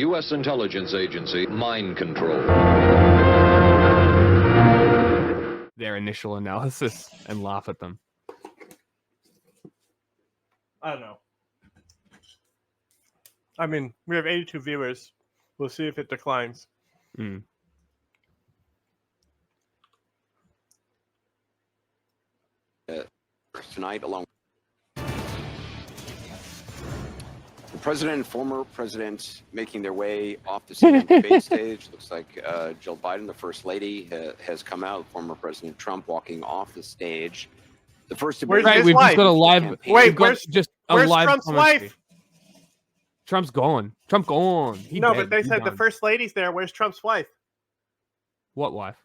U.S. intelligence agency, mind control. Their initial analysis and laugh at them. I don't know. I mean, we have 82 viewers. We'll see if it declines. Mm. Tonight, along the president and former president making their way off the CNN debate stage. Looks like Jill Biden, the first lady, has come out. Former President Trump walking off the stage. The first debate. Right, we've just got a live. Wait, where's live Trump's commentary. wife? Trump's gone. Trump gone. No, but they said the first lady's there. Where's Trump's wife? What wife?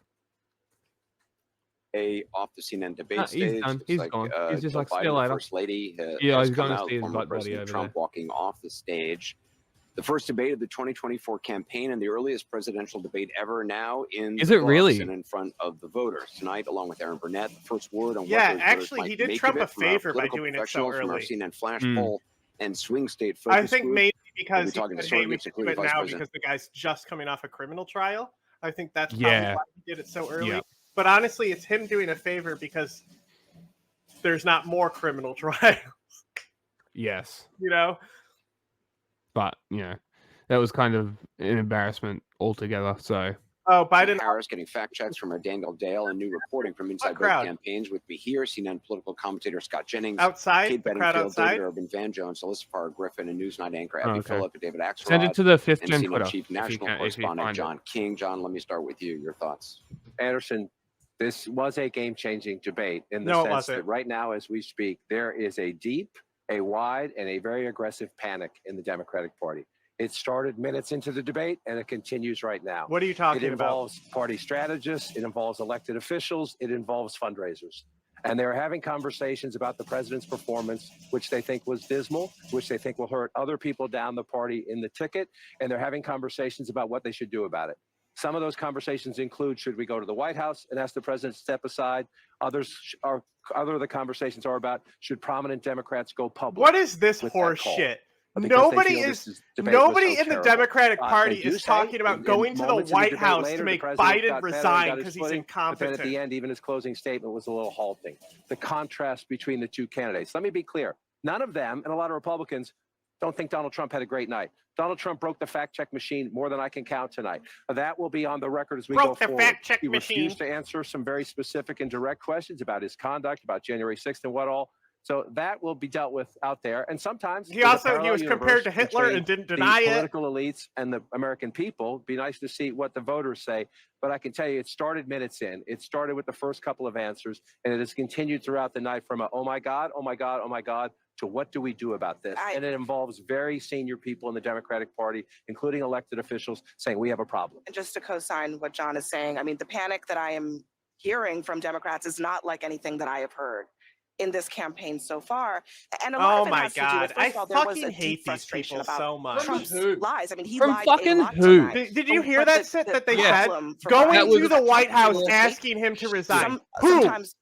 Off the CNN debate He's stage. done. Looks He's like, gone. He's just Jill like, see you Biden, the later. first lady, Yeah, has he's come going to out. see his Former butt buddy President over Trump there. walking off the stage. The first debate of the 2024 campaign and the earliest presidential debate ever now in Is the it really? books and in front of the voters tonight, along with Aaron Burnett. The first word on Yeah, what those actually, voters he might did make Trump of a it from our favor by political doing it so professionals from our early. CNN Flash Mm. poll and swing state focus I think group. maybe We'll because be he talking to said, hey, we surrogates, should do including it Vice now President. because the guy's just coming off a criminal trial. I think that's probably Yeah. why he did it so early. Yeah. But honestly, it's him doing a favor because there's not more criminal trials, Yes, you know? but that was kind of an embarrassment altogether. So Oh, Biden. Harris getting fact checks from our Daniel Dale and new reporting from inside both crowd? campaigns with me here. CNN political commentator Scott Jennings, Outside? Kate The crowd Bedingfield, outside? David Urban Van Jones, Alyssa Farr Griffin, and Newsnight anchor Abby okay. Phillip, and David Axelrod. send it to the fifth and gen CNN Twitter Chief if you National can, if you Correspondent find John King. John, let me start with you. Your thoughts. Anderson, this was a game-changing debate in the No, it sense wasn't. that right now, as we speak, there is a deep, a wide, and a very aggressive panic in the Democratic Party. It started minutes into the debate, and it continues right now. What are you talking It about? involves party strategists. It involves elected officials. It involves fundraisers. And they're having conversations about the president's performance, which they think was dismal, which they think will hurt other people down the party in the ticket. And they're having conversations about what they should do about it. Some of those conversations include, should we go to the White House and ask the president to step aside? Other of the conversations are about, should prominent Democrats go public? What is this with that horse call? shit? Because Nobody they feel is. this debate was Nobody so in the terrible. Democratic Party They do is say talking about in going to the moments in White debate House later, to the make president Biden got better and resign got his because he's footing, but then incompetent. at the end, even his closing statement was a little halting. The contrast between the two candidates. Let me be clear. None of them, and a lot of Republicans, don't think Donald Trump had a great night. Donald Trump broke the fact-check machine more than I can count tonight. That will be on the record as we go Broke the forward. fact-check He machine. refused to answer some very specific and direct questions about his conduct, about January 6th and what all. So that will be dealt with out there. And sometimes He there's a was parallel compared to universe Hitler between and didn't the deny it. political elites and the American people. Be nice to see what the voters say. But I can tell you, it started minutes in. It started with the first couple of answers, and it has continued throughout the night from a, oh my God, oh my God, oh my God, to what do we do about this? And it involves very senior people in the Democratic Party, including elected officials, saying we have a problem. And just to co-sign what John is saying, I mean, the panic that I am hearing from Democrats is not like anything that I have heard in this campaign so far. And a lot Oh of it my has to do God. with, first I of all, there was fucking a hate deep these frustration people about so much. Trump's Who? lies. I mean, he From lied fucking a lot who? tonight. Did you hear But that shit that they said? problem for Going Biden to is the that White Trump House will take asking him to resign. Who? sometimes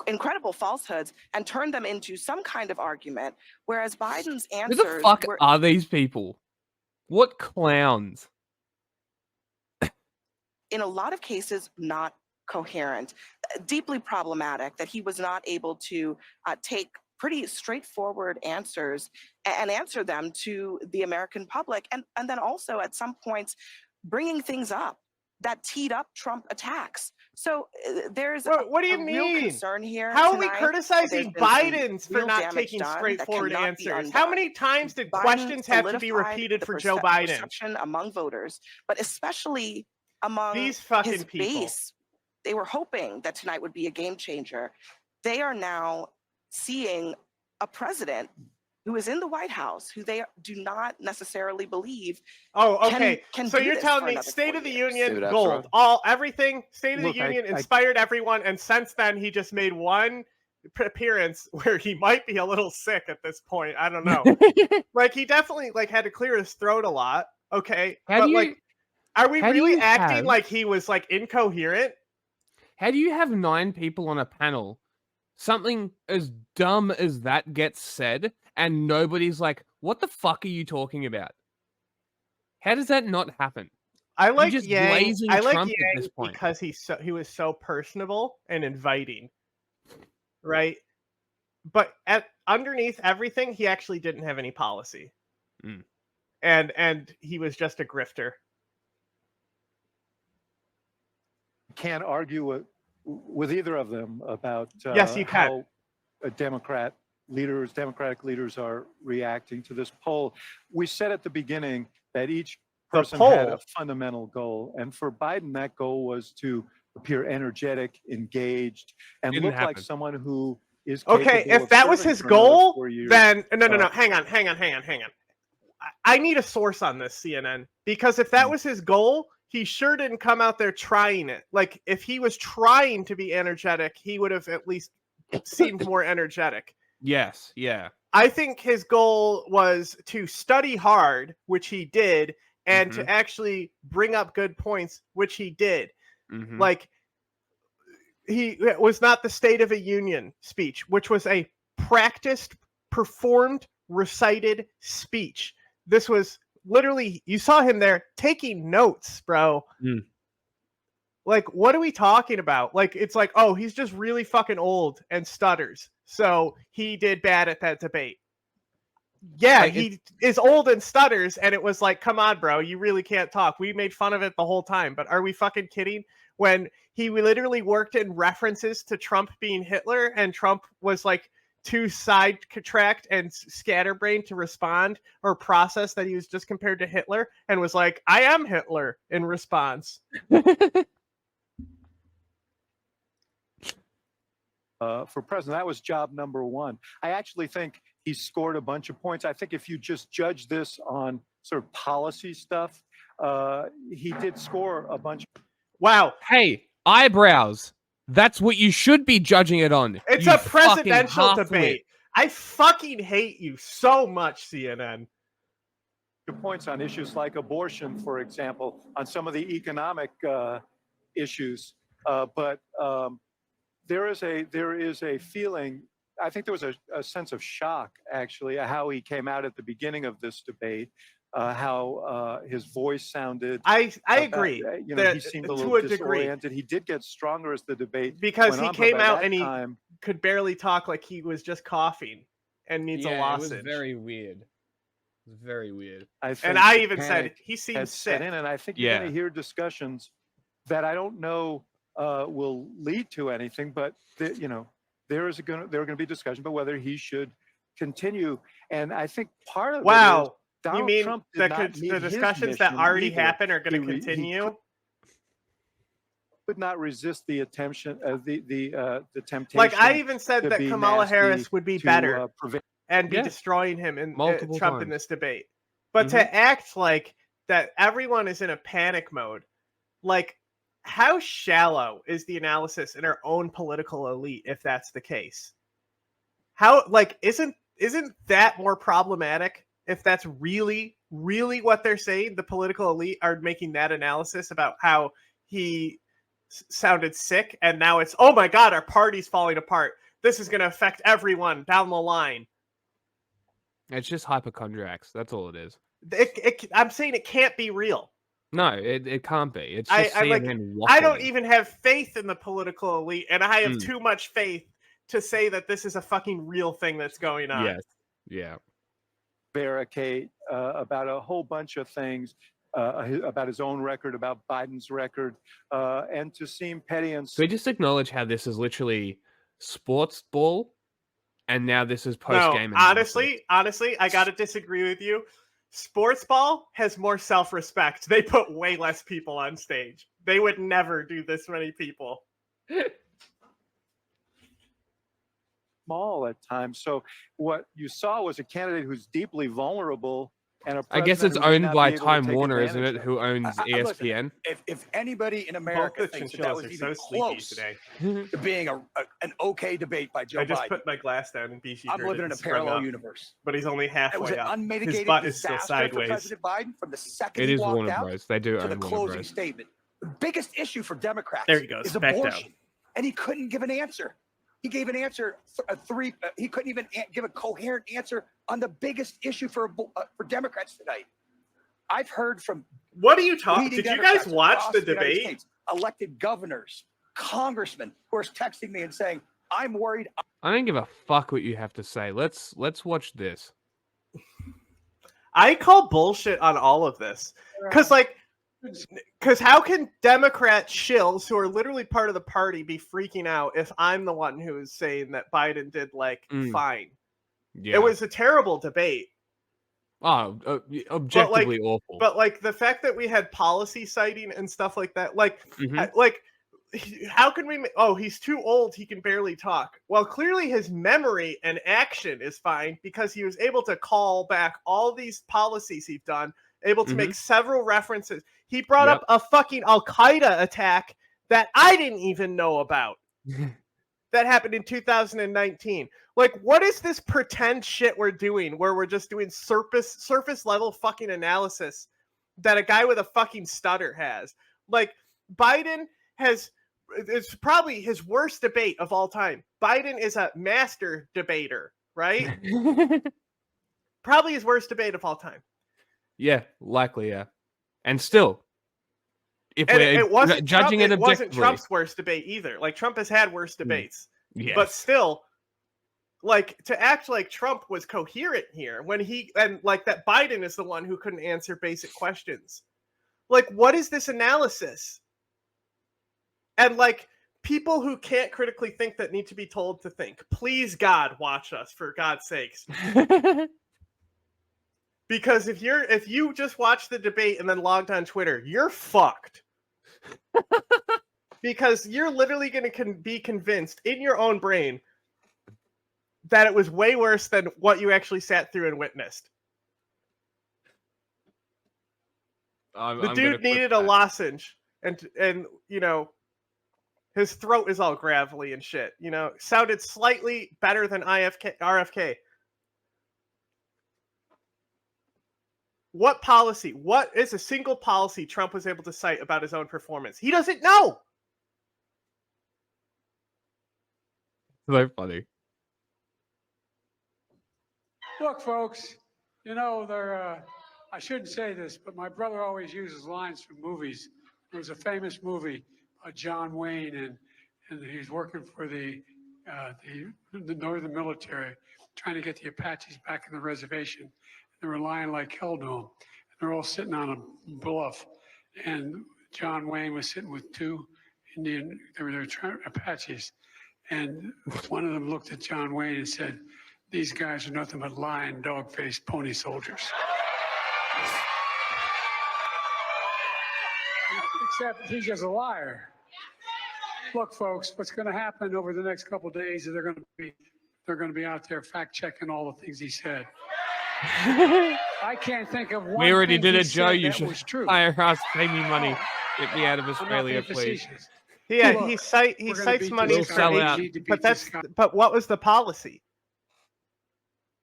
incredible falsehoods and turn them into some kind of argument, whereas Biden's Who answers the fuck were are these people? What clowns? in a lot of cases not coherent, deeply problematic, that he was not able to take pretty straightforward answers and answer them to the American public. And then also at some points bringing things up that teed up Trump attacks. So there's What do you a real mean? concern here. How are we tonight. criticizing There's been some Biden's for real not damage taking done that straightforward cannot be answers? How undone. many times did Biden questions have to be solidified repeated the for Joe Biden? perception among voters, but especially among These fucking his people. base. They were hoping that tonight would be a game changer. They are now seeing a president who is in the White House, who they do not necessarily believe. Oh, okay. Can So do you're this telling for me another State 4 of the years. Union, David gold, Axelrod? everything. State of the Look, Union I- inspired everyone, and since then he just made one appearance where he might be a little sick at this point. I don't know. Like he definitely had to clear his throat a lot. Okay, How but do you- are we how do really you acting have- like he was incoherent? How do you have 9 people on a panel? Something as dumb as that gets said, and nobody's like, what the fuck are you talking about? How does that not happen? I like just Yang. blazing I like Trump at Yang this point. because he was so personable and inviting, right? But underneath everything, he actually didn't have any policy, Mm. and he was just a grifter. Can't argue with either of them about Yes, you can. how Democratic leaders are reacting to this poll. We said at the beginning that each The person had a poll. fundamental goal, and for Biden, that goal was to appear energetic, engaged, and Didn't look like happen. someone who is Okay, capable if of that was serving his for another goal, 4 years. then no. uh, Hang on. I need a source on this, CNN, because if that was his goal, he sure didn't come out there trying it. Like, if he was trying to be energetic, he would have at least seemed more energetic. Yes, yeah. I think his goal was to study hard, which he did, and to actually bring up good points, which he did. Mhm. Like, it was not the State of a Union speech, which was a practiced, performed, recited speech. This was literally, you saw him there taking notes, bro. Mm. Like, what are we talking about? Like, it's like, oh, he's just really fucking old and stutters, so he did bad at that debate. Yeah, Like, he is old and stutters, and it was like, come on, bro, you really can't talk. We made fun of it the whole time, but are we fucking kidding? When he literally worked in references to Trump being Hitler, and Trump was like too sidetracked and scatterbrained to respond or process that he was just compared to Hitler, and was like, I am Hitler in response. For president, that was job number one. I actually think he scored a bunch of points. I think if you just judge this on sort of policy stuff, he did score a bunch. Wow. Hey, eyebrows. That's what you should be judging it on. It's you a presidential fucking half-wit. debate. I fucking hate you so much, CNN. Points on issues like abortion, for example, on some of the economic issues. But there is a feeling. I think there was a sense of shock, actually, at how he came out at the beginning of this debate, how his voice sounded. I agree. He seemed a little disoriented. He did get stronger as the debate because went he on, but came by out that and he time, could barely talk, like he was just coughing and needs a lozenge. It was very weird. It was very weird. And I even said he seems sick. And I think you're going to hear discussions that I don't know will lead to anything, but there are going to be discussion about whether he should continue. And I think part of it is Donald you mean Trump did not meet the his discussions that mission already either. happened are going to He continue? could not resist the temptation, the temptation. Like, I even said that Kamala Harris would be better and be destroying him in Trump in this debate. But to act like that everyone is in a panic mode, like, how shallow is the analysis in our own political elite if that's the case? How, like, isn't that more problematic if that's really, really what they're saying? The political elite are making that analysis about how he sounded sick, and now it's, oh my god, our party's falling apart. This is going to affect everyone down the line. It's just hypochondriacs. That's all it is. I'm saying it can't be real. No, it can't be. It's just CNN I don't waffling. even have faith in the political elite, and I have too much faith to say that this is a fucking real thing that's going on. Yes. Yeah. Barricade about a whole bunch of things, about his own record, about Biden's record, and to seem petty and. So we just acknowledge how this is literally sports ball, and now this is post game. No, honestly, I gotta disagree with you. Sports ball has more self-respect. They put way less people on stage. They would never do this many people. Small at times. So what you saw was a candidate who's deeply vulnerable, and I guess it's owned by Time Warner, isn't it? Who owns ESPN? If anybody in America thinks that was even close to being an okay debate by Joe Biden, I just put my glass down and BC. I'm living in a parallel universe. But he's only halfway up. It was an up. unmitigated His butt is still disaster sideways. for President Biden from the second It he is walked Warner out Bros. They do to own the Warner closing Bros. statement. The biggest issue for Democrats is abortion, down. and he couldn't give an answer. He gave an answer, he couldn't even give a coherent answer on the biggest issue for Democrats tonight. I've heard from. What are you talking? leading Did you guys Democrats watch across the United debate? States, elected governors, congressmen who are texting me and saying, "I'm worried." I don't give a fuck what you have to say. Let's watch this. I call bullshit on all of this because how can Democrat shills who are literally part of the party be freaking out if I'm the one who is saying that Biden did fine? Yeah. It was a terrible debate. Oh, objectively awful. But the fact that we had policy citing and stuff like that, how can we? He's too old. He can barely talk. Well, clearly his memory and action is fine because he was able to call back all these policies he's done, able to make several references. He brought up a fucking al-Qaeda attack that I didn't even know about. That happened in 2019. What is this pretend shit we're doing where we're just doing surface level fucking analysis that a guy with a fucking stutter has? Biden it's probably his worst debate of all time. Biden is a master debater, right? Probably his worst debate of all time. Yeah, likely, yeah. And still, if we're judging it objectively, it wasn't Trump's worst debate either. Trump has had worse debates. Yes. But still, to act like Trump was coherent here when that Biden is the one who couldn't answer basic questions. What is this analysis? And people who can't critically think that need to be told to think. Please, God, watch us, for God's sakes. Because if you just watch the debate and then logged on Twitter, you're fucked. Because you're literally going to be convinced in your own brain that it was way worse than what you actually sat through and witnessed. The dude needed a lozenge, and his throat is all gravelly and shit. Sounded slightly better than RFK. What is a single policy Trump was able to cite about his own performance? He doesn't know. So funny. Look, folks, I shouldn't say this, but my brother always uses lines from movies. There was a famous movie by John Wayne, and he's working for the Northern military, trying to get the Apaches back in the reservation. They were lying like hell to him. They're all sitting on a bluff, and John Wayne was sitting with two Indian, they were Apaches, and one of them looked at John Wayne and said, "These guys are nothing but lying, dog-faced pony soldiers." Except he's just a liar. Look, folks, what's going to happen over the next couple of days is they're going to be out there fact-checking all the things he said. I can't think of one. We already did it, it, Joe. You should hire us, pay me money, Oh, get me out of Australia, please. Yeah, Look, he cites money We'll for sell out. but what was the policy?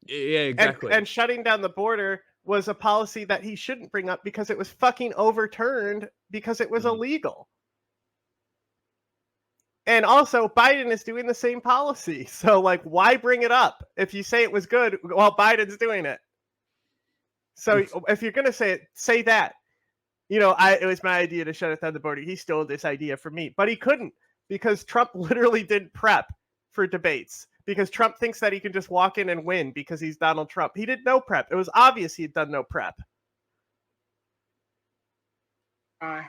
Yeah, exactly. And shutting down the border was a policy that he shouldn't bring up because it was fucking overturned because it was illegal. And also, Biden is doing the same policy. So, why bring it up? If you say it was good, well, Biden's doing it. So, if you're going to say it, say that. It was my idea to shut down the border. He stole this idea from me. But he couldn't because Trump literally didn't prep for debates. Because Trump thinks that he can just walk in and win because he's Donald Trump. He did no prep. It was obvious he had done no prep. And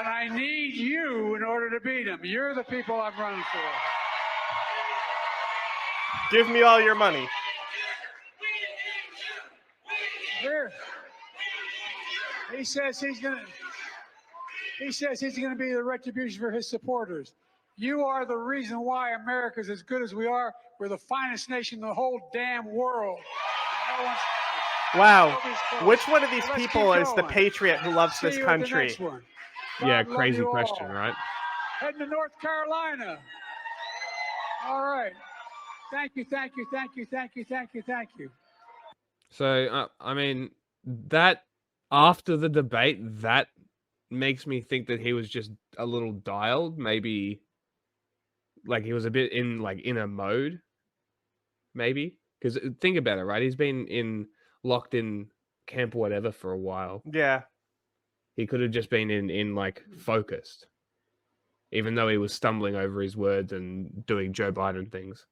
I need you in order to beat him. You're the people I'm running for. Give me all your money. Here. He says he's gonna be the retribution for his supporters. You are the reason why America's as good as we are. We're the finest nation in the whole damn world. No one's wow. Which one of these people is the patriot who loves this country? Yeah, crazy question, right? Heading to North Carolina. All right. Thank you. So, that after the debate, that makes me think that he was just a little dialed. Maybe, he was a bit in a mode. Maybe because think about it, right? He's been in locked in camp or whatever for a while. Yeah. He could have just been in like focused, even though he was stumbling over his words and doing Joe Biden things.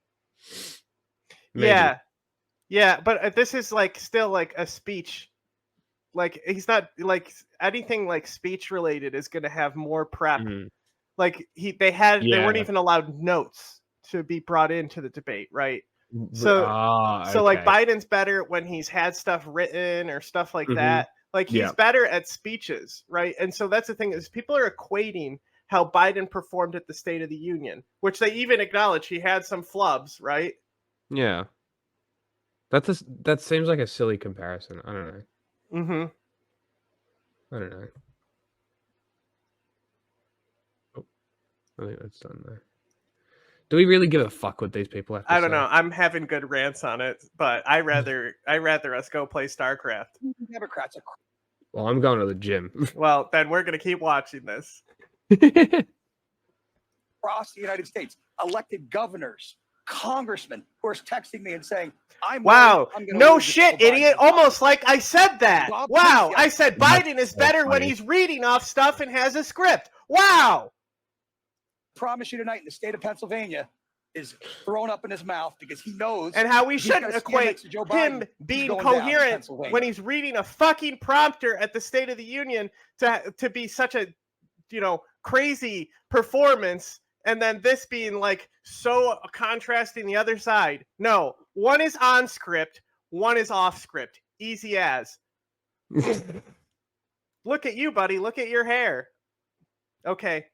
Maybe. Yeah. Yeah, but this is like still like a speech. Like he's not like anything like speech related is going to have more prep. Mhm. Like they weren't even allowed notes to be brought into the debate, right? So like Biden's better when he's had stuff written or stuff like that. Like he's better at speeches, right? And so that's the thing is people are equating how Biden performed at the State of the Union, which they even acknowledge he had some flubs, right? Yeah. That seems like a silly comparison. I don't know. I don't know. Oh, I think that's done there. Do we really give a fuck what these people have to say? I don't know. I'm having good rants on it, but I rather us go play StarCraft. Democrats are. Well, I'm going to the gym. Well, then we're going to keep watching this. Across the United States, elected governors, congressmen who are texting me and saying, wow, no shit, idiot. Almost like I said that. Wow, I said Biden is better when he's reading off stuff and has a script. Wow. Promise you tonight in the state of Pennsylvania is thrown up in his mouth because he knows. And how we shouldn't equate him being coherent when he's reading a fucking prompter at the State of the Union to be such a, crazy performance. And then this being like so contrasting the other side. No, one is on script, one is off script. Easy as. Look at you, buddy. Look at your hair. Okay.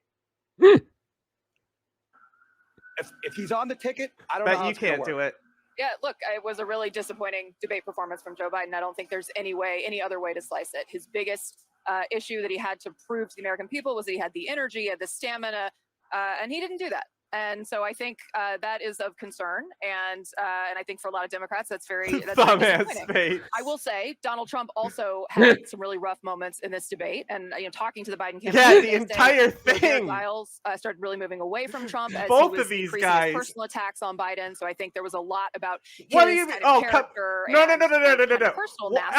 If he's on the ticket, I don't know. But you can't do it. Yeah, look, it was a really disappointing debate performance from Joe Biden. I don't think there's any other way to slice it. His biggest issue that he had to prove to the American people was that he had the energy, he had the stamina, and he didn't do that. And so I think that is of concern, and I think for a lot of Democrats, that's very disappointing. I will say Donald Trump also had some really rough moments in this debate, and talking to the Biden campaign. Yeah, the entire thing. Miles started really moving away from Trump as both he was of these increasing guys his personal attacks on Biden. So I think there was a lot about what do you mean? No. Personal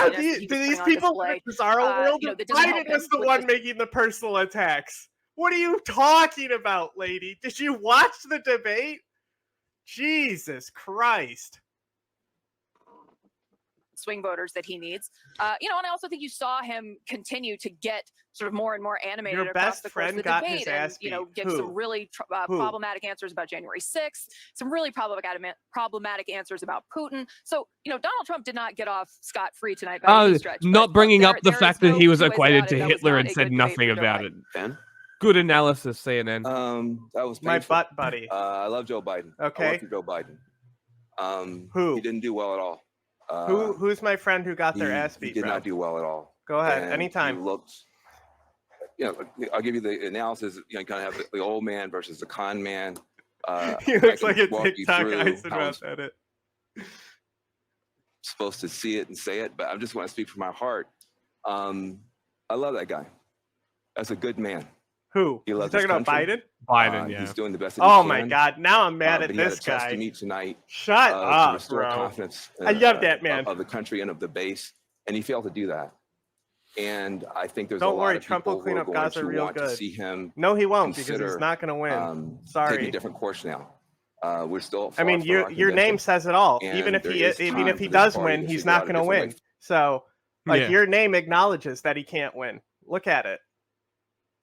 do these people in the bizarro world? Biden was the one making the personal attacks. What are you talking about, lady? Did you watch the debate? Jesus Christ. Swing voters that he needs. And I also think you saw him continue to get sort of more and more animated across the course of the debate and, give some really problematic answers about January 6th, some really problematic answers about Putin. So, Donald Trump did not get off scot-free tonight by any stretch. Not bringing up the fact that he was equated to Hitler and said nothing about it. Ben? Good analysis, CNN. That was my butt, buddy. I love Joe Biden. Okay. I love Joe Biden. Who? He didn't do well at all. Who's my friend who got their ass beat? He did not do well at all. Go ahead, anytime. He looked. I'll give you the analysis. You kind of have the old man versus the con man. He looks like a TikTok Eisenhower at it. Supposed to see it and say it, but I just want to speak from my heart. I love that guy. That's a good man. Who? He loves talking about Biden? Biden, yeah. He's doing the best that he can. My God. Now I'm mad at this guy. He had a test to meet tonight. Shut up, to restore bro. confidence, I love that man. Of the country and of the base, and he failed to do that. And I think there's Don't a lot worry, of Trump people will clean who are up going Gaza to real want good. to see him. No, he won't because he's not going to win. Sorry. Take a different course now. We're still. I mean, your name says it all. Even if he does win, he's not going to win. So, your name acknowledges that he can't win. Look at it.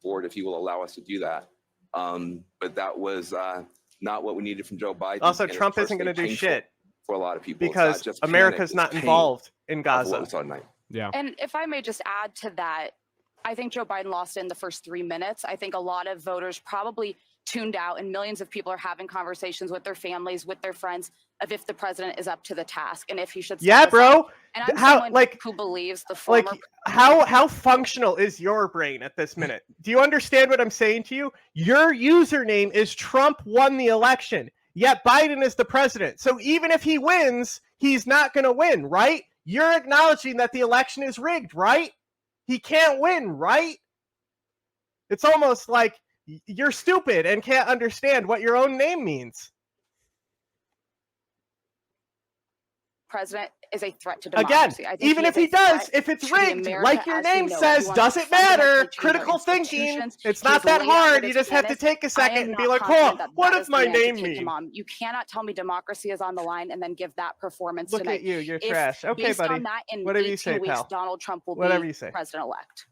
If he will allow us to do that, but that was not what we needed from Joe Biden. Also, Trump isn't going to do shit for a lot of people because America's not involved in Gaza. Yeah. And if I may just add to that, I think Joe Biden lost in the first 3 minutes. I think a lot of voters probably tuned out, and millions of people are having conversations with their families, with their friends, of if the president is up to the task and if he should. Yeah, bro. And I'm someone who believes the former. How functional is your brain at this minute? Do you understand what I'm saying to you? Your username is Trump won the election, yet Biden is the president. So even if he wins, he's not going to win, right? You're acknowledging that the election is rigged, right? He can't win, right? It's almost like you're stupid and can't understand what your own name means. president is a threat to Again, democracy. I think even if he does, if it's rigged, like your name says, doesn't matter. Critical thinking, it's not that hard. You just have to take a second and be like, oh, what does my name mean? You cannot tell me democracy is on the line and then give that performance Look tonight. at you, you're trash. Okay, based buddy. on that, in Whatever you 18 say, weeks, pal. Donald Trump will Whatever be you say. president-elect.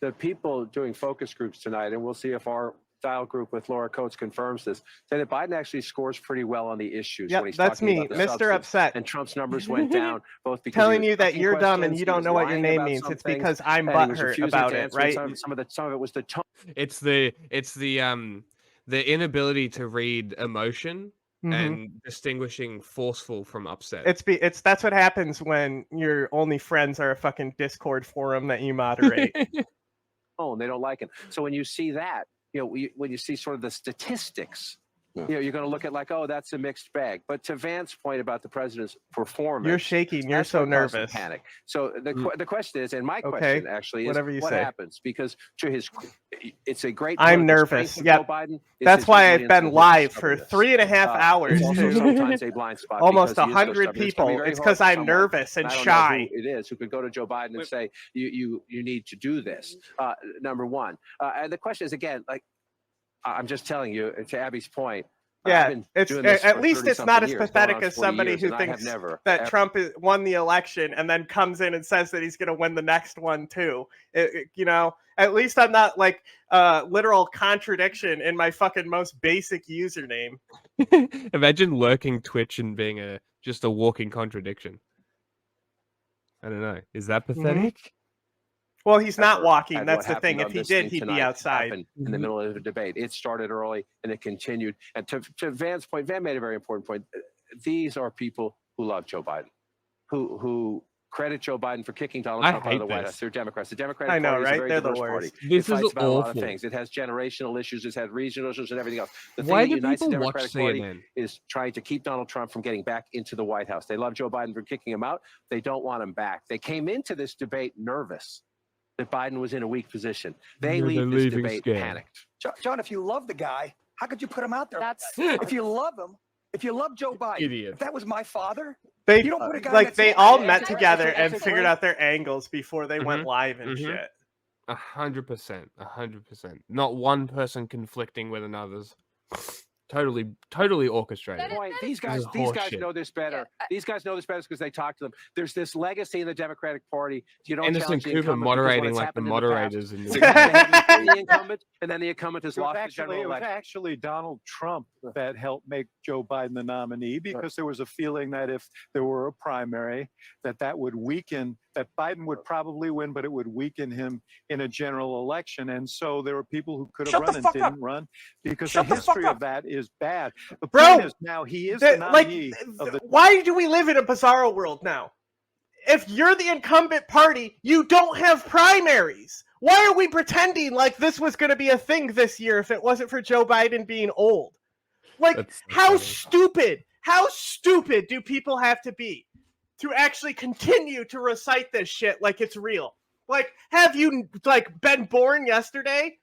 The people doing focus groups tonight, and we'll see if our style group with Laura Coates confirms this, say that Biden actually scores pretty well on the issues. Yep, when he's that's talking me, about the Mr. substance. Upset. And Trump's numbers went down, both because telling he was you that asking you're dumb and questions, you he don't was know what your lying name about means. some It's things, because I'm and he was butthurt refusing about to it, answer right? some of it was the tone. It's the inability to read emotion and distinguishing forceful from upset. That's what happens when your only friends are a fucking Discord forum that you moderate. Oh, and they don't like it. So when you see that, when you see sort of the statistics, you're going to look at like, oh, that's a mixed bag. But to Vance's point about the president's performance, You're shaking. You're so nervous. Panic. So the question is, and my question actually is, what happens? Because to it's a great. I'm nervous. Yeah, that's why I've been live for 3.5 hours. Also sometimes a blind spot. Almost 100 people. It's because I'm nervous and shy. It is who could go to Joe Biden and say, you need to do this. Number one, and the question is again, like. I'm just telling you, to Abby's point. Yeah, at least it's not as pathetic as somebody who thinks that Trump won the election and then comes in and says that he's going to win the next one too. At least I'm not like literal contradiction in my fucking most basic username. Imagine lurking Twitch and being just a walking contradiction. I don't know. Is that pathetic? Well, he's not walking. That's the thing. If he did, he'd be outside. In the middle of the debate. It started early and it continued. And to Van's point, Van made a very important point. These are people who love Joe Biden, who credit Joe Biden for kicking Donald Trump out of the White House. They're Democrats. The Democratic Party is a very diverse party. This it fights is about awful. a lot of things. It has generational issues. It has regional issues and everything else. The Why thing that do unites the people watch Democratic CNN? Party is trying to keep Donald Trump from getting back into the White House. They love Joe Biden for kicking him out. They don't want him back. They came into this debate nervous that Biden was in a weak position. They leave this debate panicked. John, if you love the guy, how could you put him out there? If you love him, if you love Joe Biden, if that was my father, you don't put a guy like they all met together and figured out their angles before they went live and shit. 100%, 100%. Not one person conflicting with another's. Totally orchestrated. These guys know this better. These guys know this better because they talk to them. There's this legacy in the Democratic Party. You don't Anderson Cooper moderating like the moderators in the incumbent, and then the incumbent has lost the general election. It was actually Donald Trump that helped make Joe Biden the nominee because there was a feeling that if there were a primary, that would weaken, that Biden would probably win, but it would weaken him in a general election. And so there were people who could have run and didn't run because the history of that is bad. The point is now he is the nominee of the. Why do we live in a bizarro world now? If you're the incumbent party, you don't have primaries. Why are we pretending like this was going to be a thing this year if it wasn't for Joe Biden being old? Like, how stupid do people have to be to actually continue to recite this shit like it's real? Like, have you been born yesterday?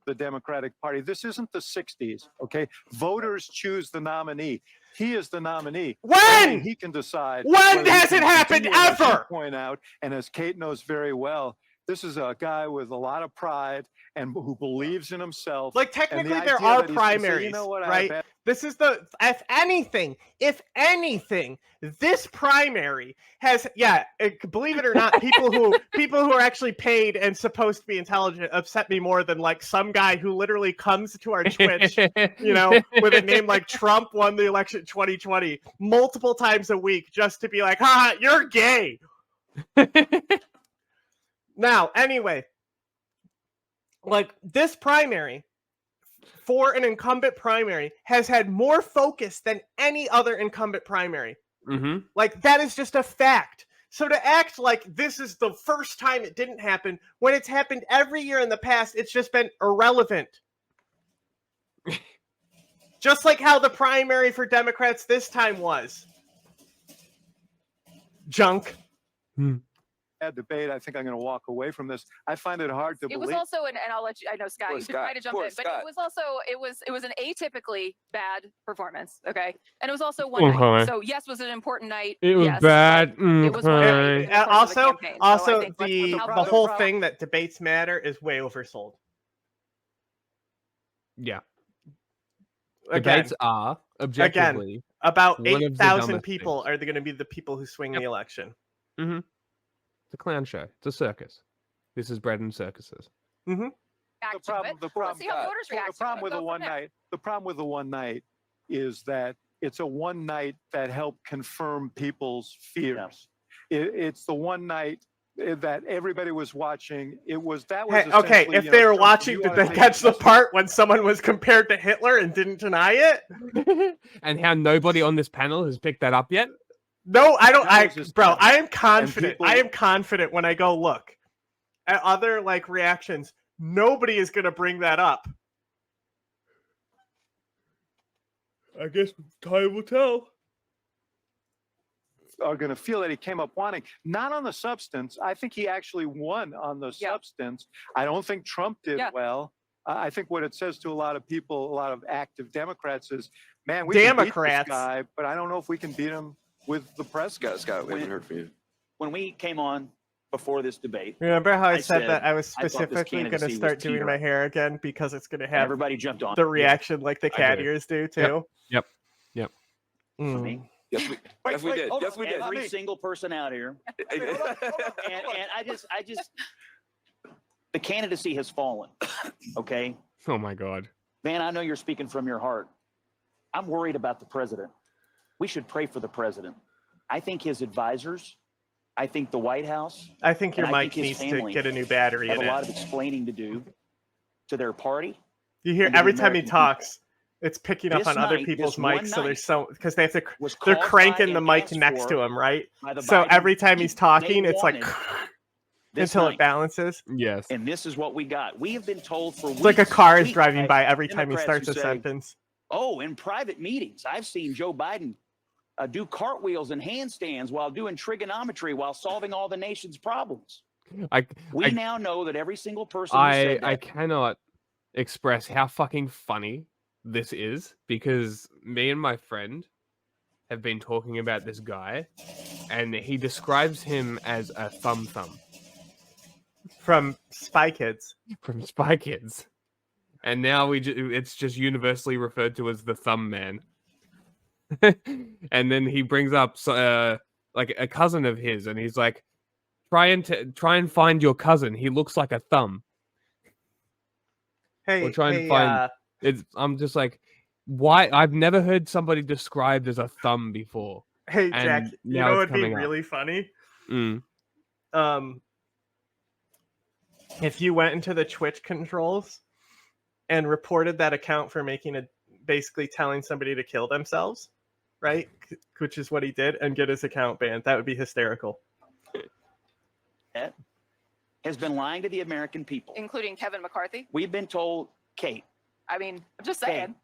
The Democratic Party. This isn't the 60s, okay? Voters choose the nominee. He is the nominee. When? He can decide. When has it happened ever? Point out, and as Kate knows very well, this is a guy with a lot of pride and who believes in himself. Like, technically there are primaries, right? This is if anything, this primary has, believe it or not, people who are actually paid and supposed to be intelligent upset me more than like some guy who literally comes to our Twitch, with a name like Trump won the election 2020 multiple times a week just to be like, haha, you're gay. Now, anyway, like this primary for an incumbent primary has had more focus than any other incumbent primary. Like, that is just a fact. So to act like this is the first time it didn't happen, when it's happened every year in the past, it's just been irrelevant. Just like how the primary for Democrats this time was. Junk. debate. I think I'm going to walk away from this. I find it hard to It believe. was also, and I'll let you. I know Scott, Poor you Scott. try to jump Poor in, but Scott. it was also it was an atypically bad performance. Okay, and it was also one Okay. night. So yes, was it an important night? It was yes, bad. It was one night in the course of the Also, campaign. So I think let's put the out whole those- thing that debates matter is way oversold. Yeah. Again, Debates are objectively about one of the 8,000 dumbest people things. are going to be the people who swing the election. Mm-hmm. It's a clown show. It's a circus. This is bread and circuses. Mm-hmm. back The to problem, it. the We'll problem, see how voters react. the problem with Go the from one there. night, the problem with the one night is that it's a one night that helped confirm people's fears. It's the one night that everybody was watching. It was that was Hey, okay, essentially, if you they know, were Trump, watching, you did ought they to take catch the lessons. part when someone was compared to Hitler and didn't deny it? And how nobody on this panel has picked that up yet? No, I don't. That was his Bro, point. I am confident. people- I am confident when I go look at other like reactions. Nobody is going to bring that up. I guess time will tell. Are going to feel that he came up wanting, not on the substance. I think he actually won on the substance. I don't think Trump did well. I think what it says to a lot of people, a lot of active Democrats is, man, we can beat this guy, but I don't know if we can beat him with the press. Scott, we haven't heard from you. When we came on before this debate, Remember how I said said that I was I thought this specifically going to candidacy was start doing my teetering. hair again because it's going to and have everybody jumped on the it. reaction like the I cat did. ears do too. Yep. For me. Yes, we did. hold Yes, on. we did. Every single person out here, and I just, the candidacy has fallen. Okay, Oh my God. Van, I know you're speaking from your heart. I'm worried about the president. We should pray for the president. I think his advisors, I think the White House, I think your and I mic think his needs to family get a new battery have in a lot it. of explaining to do to their party. You hear and to the every time he American talks, it's picking up This on other night, people's this one mics, so night, there's so because they have to was they're called cranking by the and mic asked next to for him, right? by the So Biden every time he's people. talking, They it's like wanted this until it night. balances. Yes. And this is what we got. We have been told for weeks. It's like a car is weeks driving by by every time he Democrats starts a who say, sentence. Oh, in private meetings, I've seen Joe Biden do cartwheels and handstands while doing trigonometry while solving all the nation's problems. We now know that every single person who said that, I cannot express how fucking funny this is because me and my friend have been talking about this guy and he describes him as a thumb from Spy Kids. From Spy Kids. And now it's just universally referred to as the thumb man. And then he brings up like a cousin of his and he's like, try and find your cousin. He looks like a thumb. Hey, or try and find I'm just like, why? I've never heard somebody described as a thumb before. Hey, Jack, and you now know it's what'd be coming up. really funny? Mm. If you went into the Twitch controls and reported that account for basically telling somebody to kill themselves, right? Which is what he did, and get his account banned. That would be hysterical. has been lying to the American people. including Kevin McCarthy. We've been told, Kate, I mean, I'm just saying.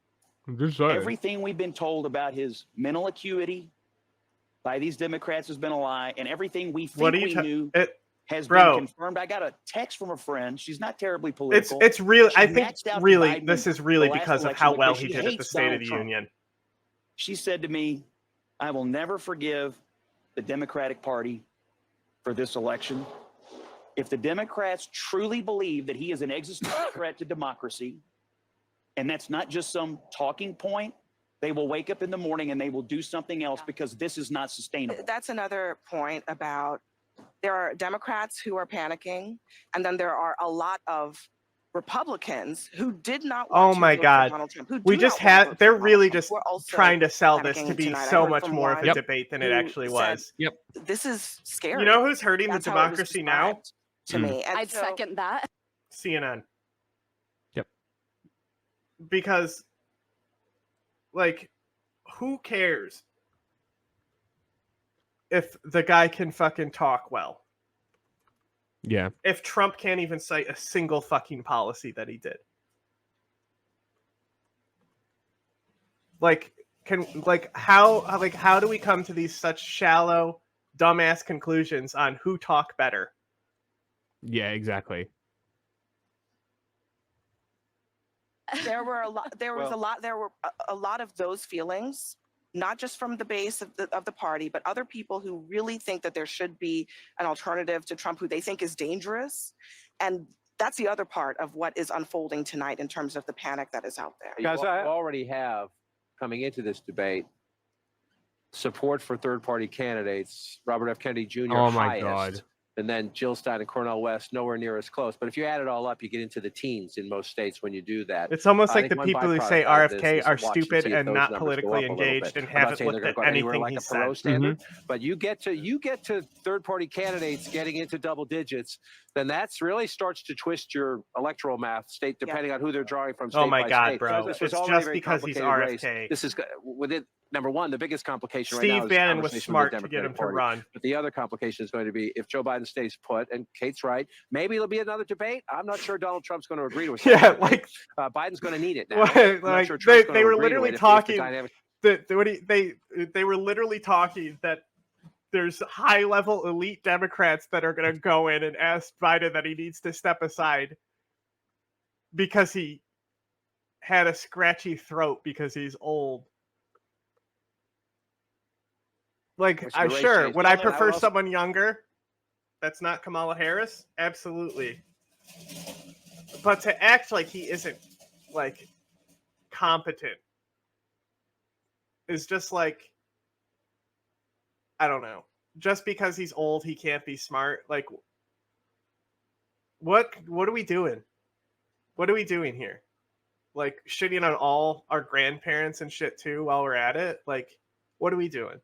I'm just saying. everything we've been told about his mental acuity by these Democrats has been a lie, and everything we think we knew has been confirmed. I got a text from a friend. She's not terribly political. It's real. She I think maxed out really Biden this is really the last because of election how well because he she did at the hates State of Donald the Trump. Union. She said to me, I will never forgive the Democratic Party for this election. If the Democrats truly believe that he is an existential threat to democracy, and that's not just some talking point, they will wake up in the morning and they will do something else because this is not sustainable. That's another point about there are Democrats who are panicking, and then there are a lot of Republicans who did not want Oh to my vote for God. Donald Trump, who We do just not want to had, vote they're for Donald really Trump, just who are also trying to sell this to panicking be tonight. I so heard much from more of a one debate than it who actually said, was. Yep. This is scary. You know who's hurting That's the how it was democracy now? described to me. And I'd so- second that. CNN. Yep. Because, like, who cares if the guy can fucking talk well? Yeah. If Trump can't even cite a single fucking policy that he did. Like, how do we come to these such shallow, dumbass conclusions on who talk better. Yeah, exactly. There were a lot. There was a lot. There were a lot of those feelings, not just from the base of the party, but other people who really think that there should be an alternative to Trump, who they think is dangerous, and that's the other part of what is unfolding tonight in terms of the panic that is out there. Guys, I already have, coming into this debate, support for third-party candidates. Robert F. Kennedy Jr. Oh my highest, God. and then Jill Stein and Cornel West nowhere near as close. But if you add it all up, you get into the teens in most states when you do that. It's almost I like think the one people who byproduct say out of this RFK is are to watch and stupid see if and those not numbers go politically up a little engaged bit. and I'm not haven't saying they're looked gonna at go anywhere anything like he a said. Perot standard, but you get to third-party candidates getting into double digits, then that's really starts to twist your electoral math state depending on who they're drawing from state Oh my by God, state. bro. This was It's already a just very because he's complicated RFK. race. This is within number one, the biggest complication right now Steve is Bannon was conversation with the smart to get him Democratic to Party. run. But the other complication is going to be if Joe Biden stays put, and Kate's right, maybe there'll be another debate. I'm not sure Donald Trump's going to agree to a second debate. like Biden's going to need it now. like, I'm not sure Trump's going they to were agree to literally it if the talking. dynamic- They were literally talking that there's high-level elite Democrats that are going to go in and ask Biden that he needs to step aside because he had a scratchy throat because he's old. Like, What's your race sure, change? would No, I no, prefer also- someone younger that's not Kamala Harris? Absolutely. But to act like he isn't, like, competent is just like, I don't know. Just because he's old, he can't be smart. Like, what are we doing? What are we doing here? Like, shitting on all our grandparents and shit too while we're at it? Like, what are we doing?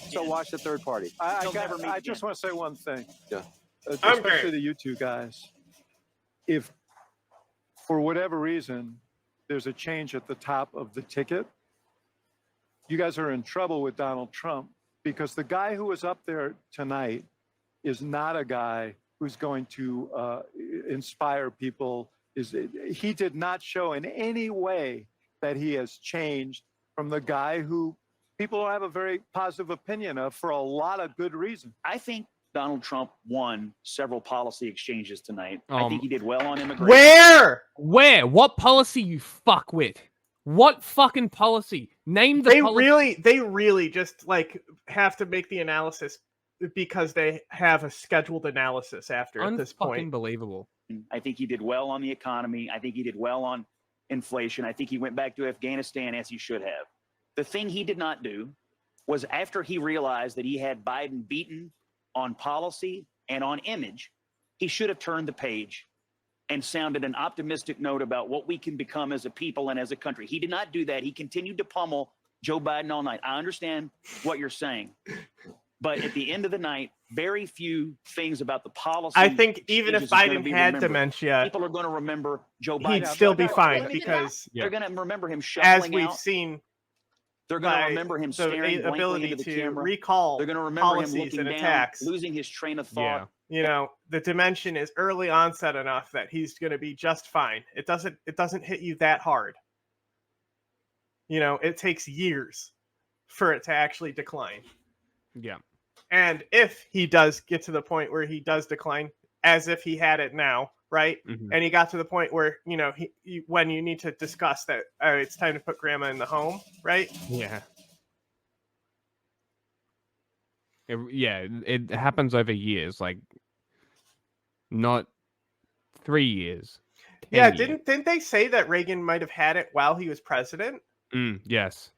So watch the third party. I just want to say one thing. Yeah. Especially to you two guys. If, for whatever reason, there's a change at the top of the ticket, you guys are in trouble with Donald Trump, because the guy who was up there tonight is not a guy who's going to inspire people. He did not show in any way that he has changed from the guy who people have a very positive opinion of for a lot of good reason. I think Donald Trump won several policy exchanges tonight. I think he did well on immigration. Where? What policy, you fuckwit? What fucking policy? Name the policy. They really just like have to make the analysis because they have a scheduled analysis after at this point. Unbelievable. I think he did well on the economy. I think he did well on inflation. I think he went back to Afghanistan as he should have. The thing he did not do was, after he realized that he had Biden beaten on policy and on image, he should have turned the page and sounded an optimistic note about what we can become as a people and as a country. He did not do that. He continued to pummel Joe Biden all night. I understand what you're saying, but at the end of the night, very few things about the policy. I think even if Biden had dementia, people are going to remember Joe Biden. He'd still be fine because they're going to remember him shuffling as we've out. seen. They're going to remember him staring blankly into the camera. Recall They're going to remember him policies looking and down, attacks. losing his train of thought. You know, the dimension is early onset enough that he's going to be just fine. It doesn't hit you that hard. You know, it takes years for it to actually decline. Yeah. And if he does get to the point where he does decline, as if he had it now, right? And he got to the point where, you know, he when you need to discuss that, it's time to put grandma in the home, right? Yeah. It happens over years, like not 3 years. Yeah, years. didn't they say that Reagan might have had it while he was president? Yes.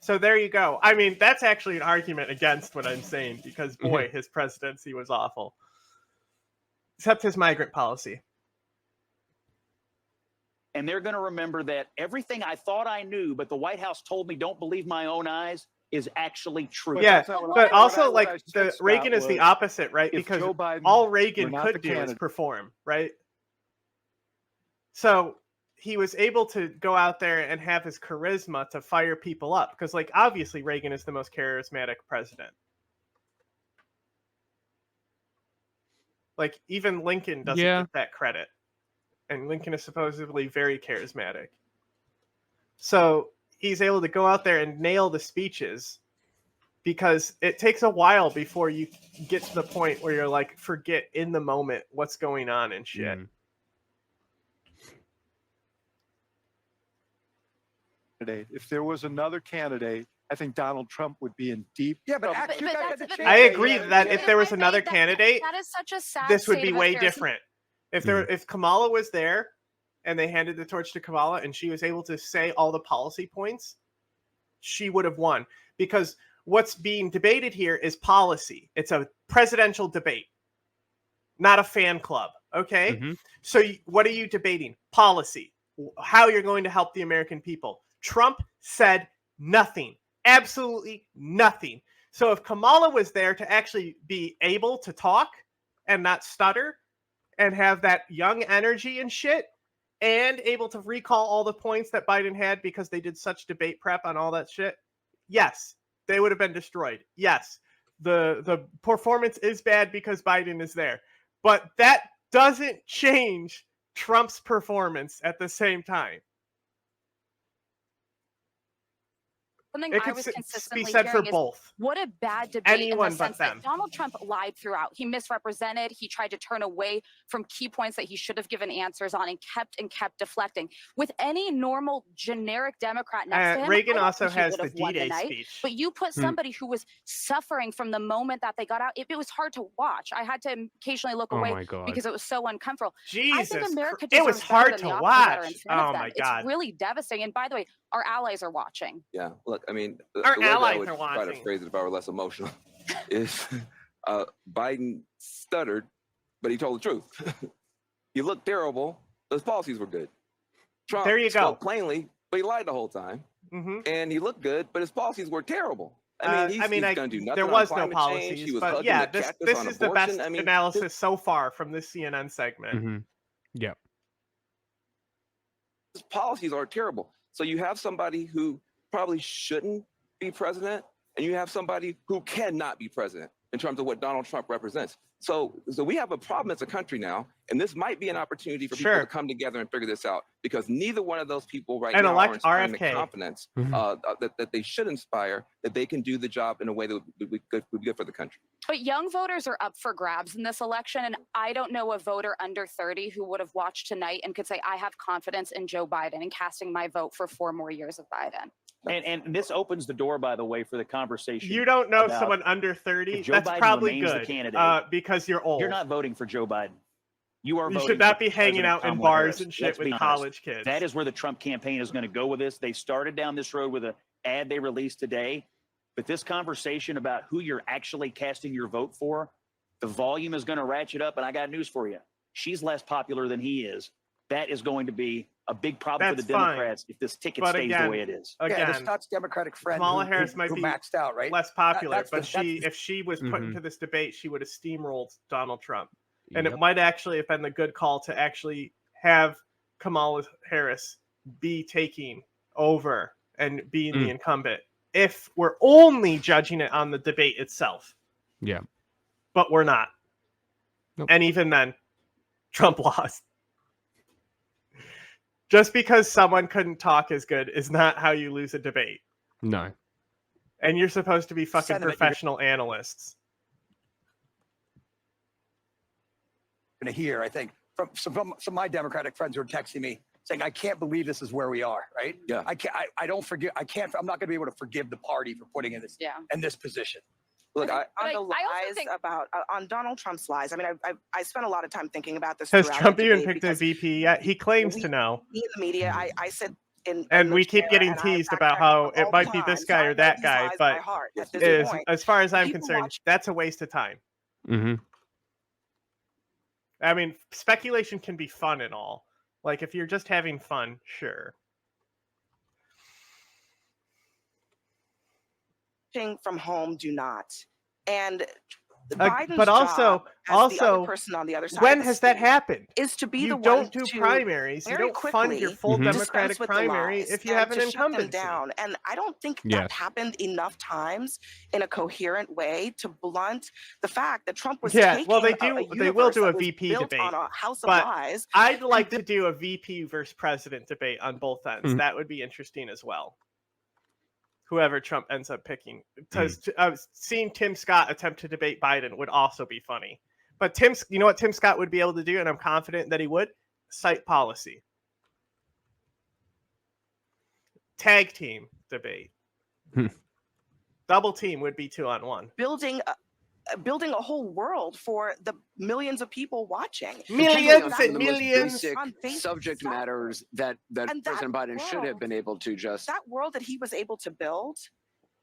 So there you go. I mean, that's actually an argument against what I'm saying, because boy, his presidency was awful. Except his migrant policy. And they're going to remember that everything I thought I knew, but the White House told me don't believe my own eyes, is actually true. Yeah, but also, like, Reagan is the opposite, right? Because all Reagan could do is perform, right? So he was able to go out there and have his charisma to fire people up. Because, like, obviously Reagan is the most charismatic president. Like, even Lincoln doesn't get that credit. And Lincoln is supposedly very charismatic. So he's able to go out there and nail the speeches, because it takes a while before you get to the point where you're like, forget in the moment what's going on and shit. If there was another candidate, I think Donald Trump would be in deep. Yeah, but I agree that if there was another candidate, that is such a sad this would state be of way affairs. different. If Kamala was there and they handed the torch to Kamala and she was able to say all the policy points, she would have won. Because what's being debated here is policy. It's a presidential debate, not a fan club. Okay? So what are you debating? Policy. How you're going to help the American people. Trump said nothing. Absolutely nothing. So if Kamala was there to actually be able to talk and not stutter and have that young energy and shit, and able to recall all the points that Biden had because they did such debate prep on all that shit, yes, they would have been destroyed. Yes, the performance is bad because Biden is there. But that doesn't change Trump's performance at the same time. Something It I could was be consistently said for hearing is both. what a bad debate Anyone in the but sense them. that Donald Trump lied throughout. He misrepresented. He tried to turn away from key points that he should have given answers on and kept deflecting. With any normal generic Democrat next to him, Reagan I don't also think he has would the have won D-Day night. speech. But you put somebody who was suffering from the moment that they got out. It was hard to watch. I had to occasionally look away my God. because it was so uncomfortable. Jesus, I think America it was deserves hard better than to the options that are in watch. front of Oh them. my God. It's really devastating. And by the way, our allies are watching. Yeah, look, I mean, the Our way that I allies would are try to watching. phrase it if I were less emotional is Biden stuttered, but he told the truth. He looked terrible, but his policies were good. Trump There you go. spoke plainly, but he lied the whole time. And he looked good, but his policies were terrible. I mean, he's going to do nothing there on was no climate change. policies, He was but hugging yeah, the cactus this on is the abortion. best I mean, analysis so far from this CNN segment. Yep. his policies are terrible. So you have somebody who probably shouldn't be president, and you have somebody who cannot be president in terms of what Donald Trump represents. So we have a problem as a country now, and this might be an opportunity for people to come together and figure this out, because neither one of those people right now are inspiring the confidence that they should inspire, that they can do the job in a way that would be good for the country. But young voters are up for grabs in this election, and I don't know a voter under 30 who would have watched tonight and could say, I have confidence in Joe Biden and casting my vote for 4 more years of Biden. And this opens the door, by the way, for the conversation. You don't know someone under 30? That's Biden probably good because you're old. You're not voting for Joe Biden. You are. You voting should not for be hanging President out in Kamala bars Harris. and shit Let's with be honest. college kids. That is where the Trump campaign is going to go with this. They started down this road with an ad they released today, but this conversation about who you're actually casting your vote for, the volume is going to ratchet up. And I got news for you: she's less popular than he is. That is going to be a big problem for the Democrats if this ticket stays the way it is. Again, the Scott's Democratic friend Kamala Harris might who be maxed out, right? less popular, but if she was put into this debate, she would have steamrolled Donald Trump. And it might actually have been the good call to actually have Kamala Harris be taking over and being the incumbent, if we're only judging it on the debate itself. Yeah. But we're not. Nope. And even then, Trump lost. Just because someone couldn't talk as good is not how you lose a debate. No. And you're supposed to be fucking professional analysts. To hear, I think, from some of my Democratic friends who are texting me saying, "I can't believe this is where we are." Right? Yeah. I can't. I don't forgive. I can't. I'm not going to be able to forgive the party for putting in this position. Look, on the lies about on Donald Trump's lies. I mean, I spent a lot of time thinking about this. Has Trump even picked a VP yet? He claims to know. In the media, I said. And we keep getting teased about how it might be this guy or that guy, but as far as I'm concerned, that's a waste of time. I mean, speculation can be fun and all. Like, if you're just having fun, sure. From home, do not. And Biden's but also the other person on the other side when has that happened? Is to be you the don't one do to primaries. You don't fund your full Democratic primary if you have an incumbent down. And I don't think that happened enough times in a coherent way to blunt the fact that Trump was taking well, they will do a VP debate on a house of but lies. I'd like to do a VP versus president debate on both ends. That would be interesting as well. whoever Trump ends up picking. Seeing Tim Scott attempt to debate Biden would also be funny. But you know what Tim Scott would be able to do, and I'm confident that he would? Cite policy. Tag team debate. Double team would be 2-on-1. Building a whole world for the millions of people watching. Millions and millions. Basic subject matters that President Biden should have been able to just... That world that he was able to build,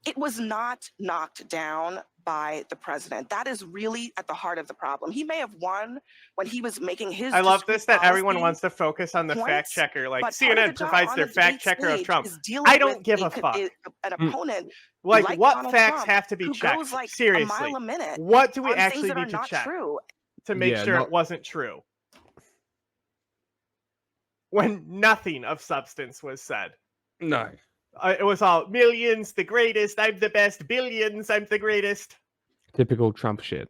it was not knocked down by the president. That is really at the heart of the problem. He may have won when he was making his... I love this that everyone wants to focus on the fact checker. Like CNN provides their fact checker of Trump. I don't give a fuck. An opponent like what Donald facts Trump, have to be checked? Goes like seriously, a mile a minute what do we on actually things that need are to check true. to make sure it wasn't true? When nothing of substance was said. No. It was all millions, the greatest, I'm the best, billions, I'm the greatest. Typical Trump shit.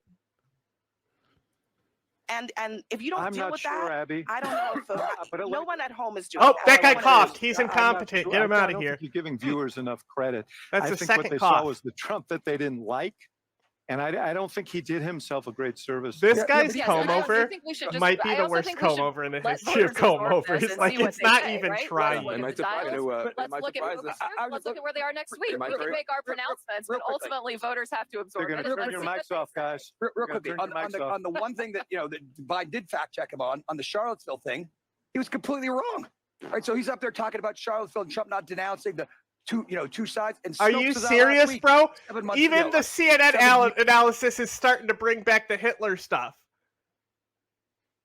And if you don't deal with that, Abby. I don't know if no one at home is doing Oh, that. that guy coughed. He's incompetent. Get him out of here. You're giving viewers enough credit. That's I the think second what they cough. saw was the Trump that they didn't like. And I don't think he did himself a great service. This guy's comb over might be I the also worst think we comb should over in the let history of voters comb absorb overs. this and Like see what it's they not say, even right? trying. Let's look at where they are next week. We can make our pronouncements, but ultimately voters have to absorb They're it. going to turn your mics off, guys. Real quickly, on the one thing that that Biden did fact check him on the Charlottesville thing, he was completely wrong. Right, so he's up there talking about Charlottesville and Trump not denouncing the two sides. And are you serious, bro? Even the CNN analysis is starting to bring back the Hitler stuff.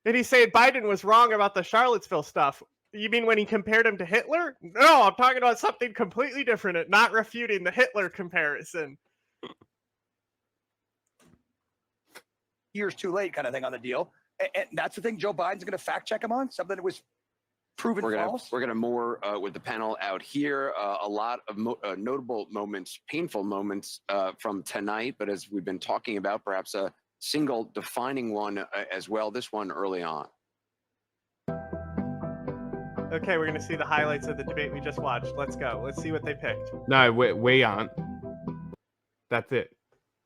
And he's saying Biden was wrong about the Charlottesville stuff. You mean when he compared him to Hitler? No, I'm talking about something completely different and not refuting the Hitler comparison. Years too late kind of thing on the deal. And that's the thing Joe Biden's going to fact check him on, something that was proven false. We're gonna more with the panel out here. A lot of notable moments, painful moments from tonight. But as we've been talking about, perhaps a single defining one as well. This one early on. Okay, we're gonna see the highlights of the debate we just watched. Let's go. Let's see what they picked. No, we aren't. That's it.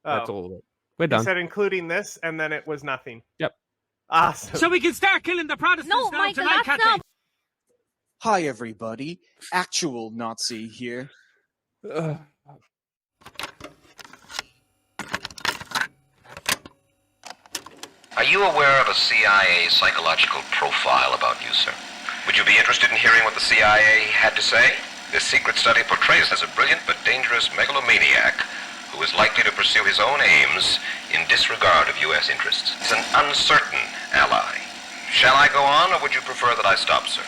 That's all of it. We're done. He said including this, and then it was nothing. Yep. Awesome. So we can start killing the Protestants no, now Michael, tonight, that's can't not... Hi, everybody. Actual Nazi here. Are you aware of a CIA psychological profile about you, sir? Would you be interested in hearing what the CIA had to say? This secret study portrays as a brilliant but dangerous megalomaniac who is likely to pursue his own aims in disregard of U.S. interests. He's an uncertain ally. Shall I go on, or would you prefer that I stop, sir?